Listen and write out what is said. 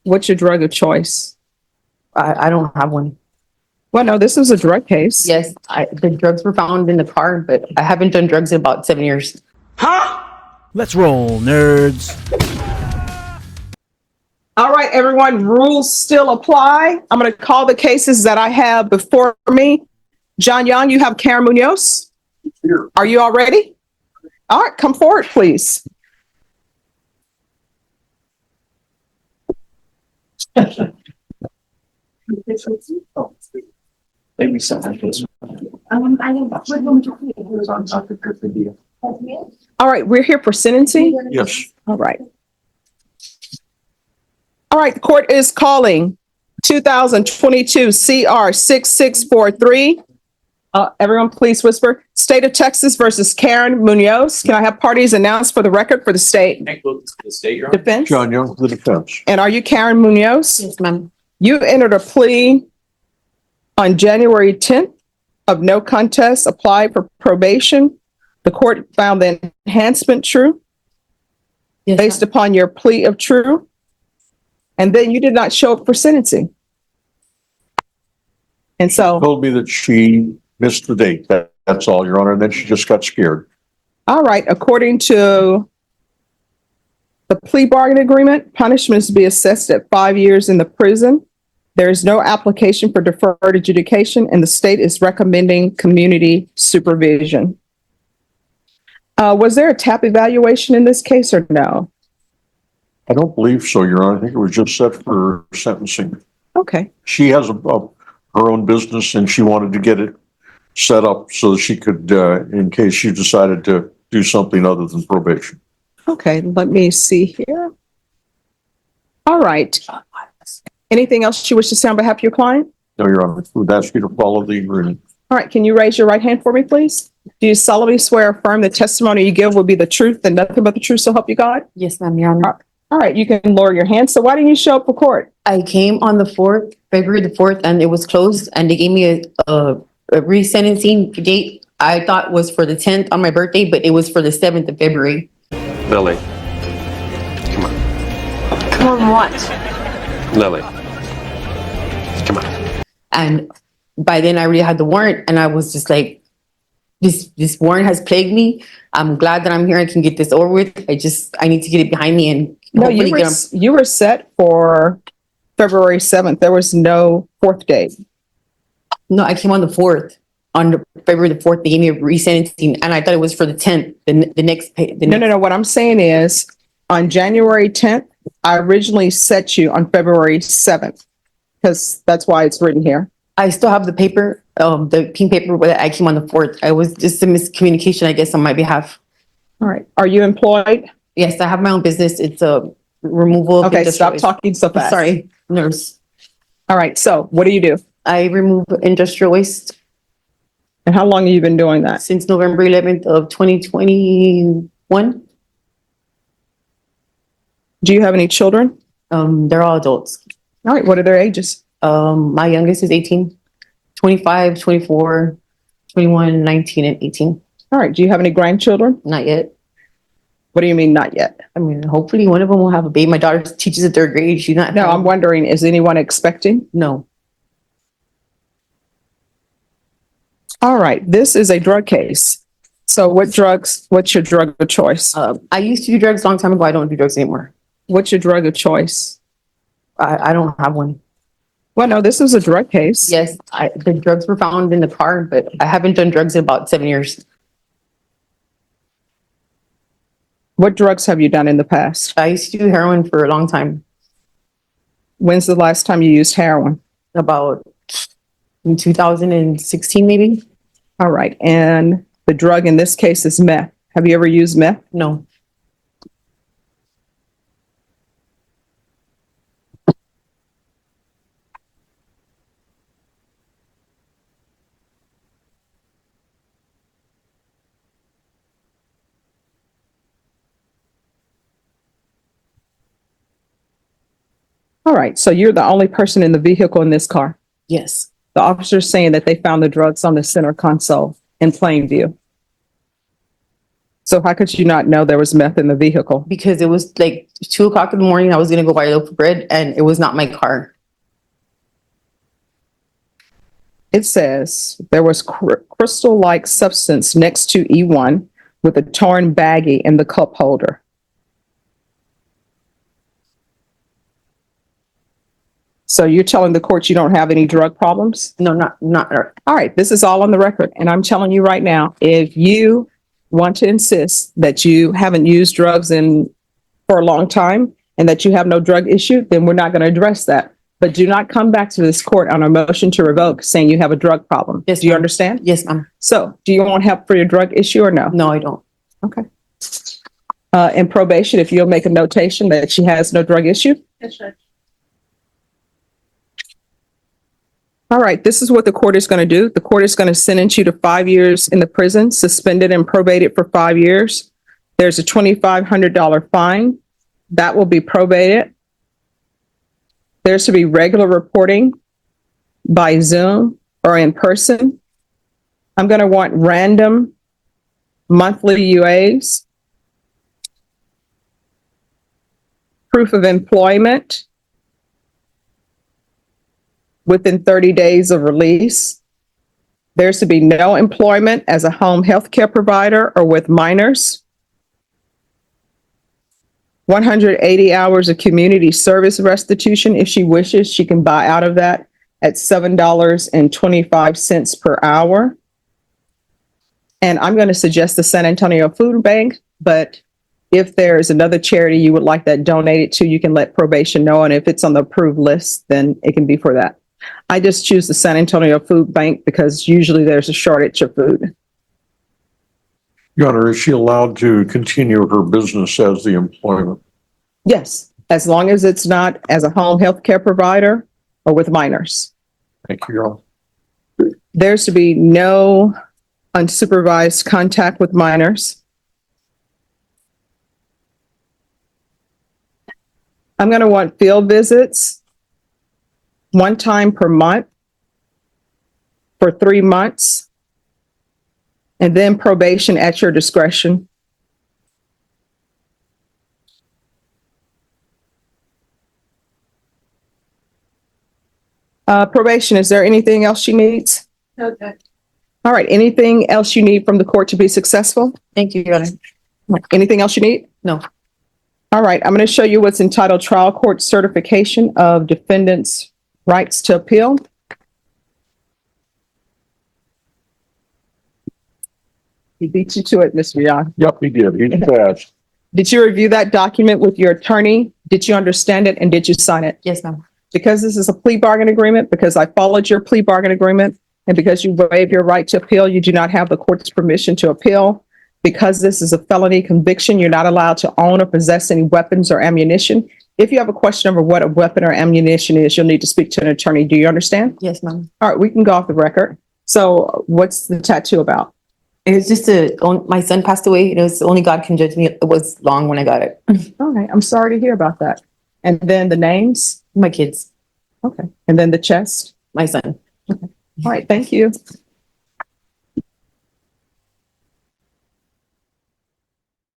What's your drug of choice? I don't have one. Well, no, this is a drug case. Yes, the drugs were found in the car, but I haven't done drugs in about 7 years. Let's roll, nerds. All right, everyone, rules still apply. I'm going to call the cases that I have before me. John Young, you have Karen Munoz. Here. Are you all ready? All right, come forward, please. Maybe something like this. All right, we're here for sentencing. Yes. All right. All right, the court is calling 2022 CR 6643. Everyone, please whisper. State of Texas versus Karen Munoz. Can I have parties announced for the record for the state? Defense. John Young for the defense. And are you Karen Munoz? Yes, ma'am. You entered a plea on January 10th of no contest, applied for probation. The court found the enhancement true Yes, based upon your plea of true. And then you did not show up for sentencing. And so, Told me that she missed the date. That's all, Your Honor. And then she just got scared. all right, according to the plea bargain agreement, punishment is to be assessed at 5 years in the prison. There is no application for deferred adjudication, and the state is recommending community supervision. Was there a TAP evaluation in this case or no? I don't believe so, Your Honor. I think it was just set for sentencing. Okay. She has her own business and she wanted to get it set up so that she could, in case she decided to do something other than probation. Okay, let me see here. All right. Anything else you wish to say on behalf of your client? No, Your Honor. We would ask you to follow the agreement. All right, can you raise your right hand for me, please? Do you solemnly swear or affirm the testimony you give will be the truth and nothing but the truth, so help you God? Yes, ma'am, Your Honor. All right, you can lower your hand. So why didn't you show up for court? I came on the 4th, February the 4th, and it was closed, and they gave me a resentencing date. I thought was for the 10th on my birthday, but it was for the 7th of February. Lily, come on. Come on, what? Lily, come on. And by then I already had the warrant, and I was just like, this warrant has plagued me. I'm glad that I'm here and can get this over with. I need to get it behind me and No, hopefully you were set for February 7th. There was no fourth date. No, I came on the 4th. On February the 4th, they gave me a resentencing, and I thought it was for the 10th, the next pay. No. What I'm saying is on January 10th, I originally set you on February 7th because that's why it's written here. I still have the paper, the pink paper where I came on the 4th. I was just a miscommunication, I guess, on my behalf. All right. Are you employed? Yes, I have my own business. It's a removal of Okay, industrial stop waste. talking so fast. Sorry, nurse. All right. So what do you do? I remove industrial waste And how long have you been doing that? since November 11th of 2021. Do you have any children? They're all adults. All right. What are their ages? My youngest is 18, 25, 24, 21, 19, and 18. All right. Do you have any grandchildren? Not yet. What do you mean not yet? I mean, hopefully one of them will have a baby. My daughter teaches at 3rd grade. She's not. No, I'm wondering, is anyone expecting? No. All right. This is a drug case. So what's your drug of choice? I used to do drugs a long time ago. I don't do drugs anymore. What's your drug of choice? I don't have one. Well, no, this is a drug case. Yes, the drugs were found in the car, but I haven't done drugs in about 7 years. What drugs have you done in the past? I used to do heroin for a long time, When's the last time you used heroin? about in 2016, maybe. All right. And the drug in this case is meth. Have you ever used meth? No. All right. So you're the only person in the vehicle in this car. Yes. The officer's saying that they found the drugs on the center console in plain view. So how could you not know there was meth in the vehicle? Because it was like 2 o'clock in the morning. I was gonna go buy a loaf of bread, and it was not my car. It says there was crystal-like substance next to E1 with a torn baggie in the cup holder. So you're telling the court you don't have any drug problems? No, not. All right, this is all on the record, and I'm telling you right now, if you want to insist that you haven't used drugs for a long time and that you have no drug issue, then we're not going to address that. But do not come back to this court on a motion to revoke saying you have a drug problem. Yes, Do you ma'am. understand? Yes, ma'am. So do you want help for your drug issue or no? No, I don't. Okay. In probation, if you'll make a notation that she has no drug issue. Yes, Judge. All right, this is what the court is going to do. The court is going to sentence you to 5 years in the prison, suspended and probated for 5 years. There's a $2,500 fine. That will be probated. There's to be regular reporting by Zoom or in person. I'm going to want random monthly UAs. Proof of employment within 30 days of release. There's to be no employment as a home health care provider or with minors. 180 hours of community service restitution. If she wishes, she can buy out of that at $7.25 per hour. And I'm going to suggest the San Antonio Food Bank, but if there is another charity you would like that donated to, you can let probation know. And if it's on the approved list, then it can be for that. I just choose the San Antonio Food Bank because usually there's a shortage of food. Your Honor, is she allowed to continue her business as the employment? Yes, as long as it's not as a home health care provider or with minors. Thank you, Your Honor. There's to be no unsupervised contact with minors. I'm going to want field visits 1 time per month for 3 months, and then probation at your discretion. Probation, is there anything else she needs? No, Judge. All right, anything else you need from the court to be successful? Thank you, Your Honor. Anything else you need? No. All right, I'm going to show you what's entitled Trial Court Certification of Defendant's Rights to Appeal. He beat you to it, Mr. Young. Yep, he did. He's fast. Did you review that document with your attorney? Did you understand it and did you sign it? Yes, ma'am. Because this is a plea bargain agreement, because I followed your plea bargain agreement, and because you waive your right to appeal, you do not have the court's permission to appeal. Because this is a felony conviction, you're not allowed to own or possess any weapons or ammunition. If you have a question over what a weapon or ammunition is, you'll need to speak to an attorney. Do you understand? Yes, ma'am. All right, we can go off the record. So what's the tattoo about? It was just my son passed away. It was only God can judge me. It was long when I got it. All right, I'm sorry to hear about that. And then the names? My kids, Okay. And then the chest? my son. All right, thank you.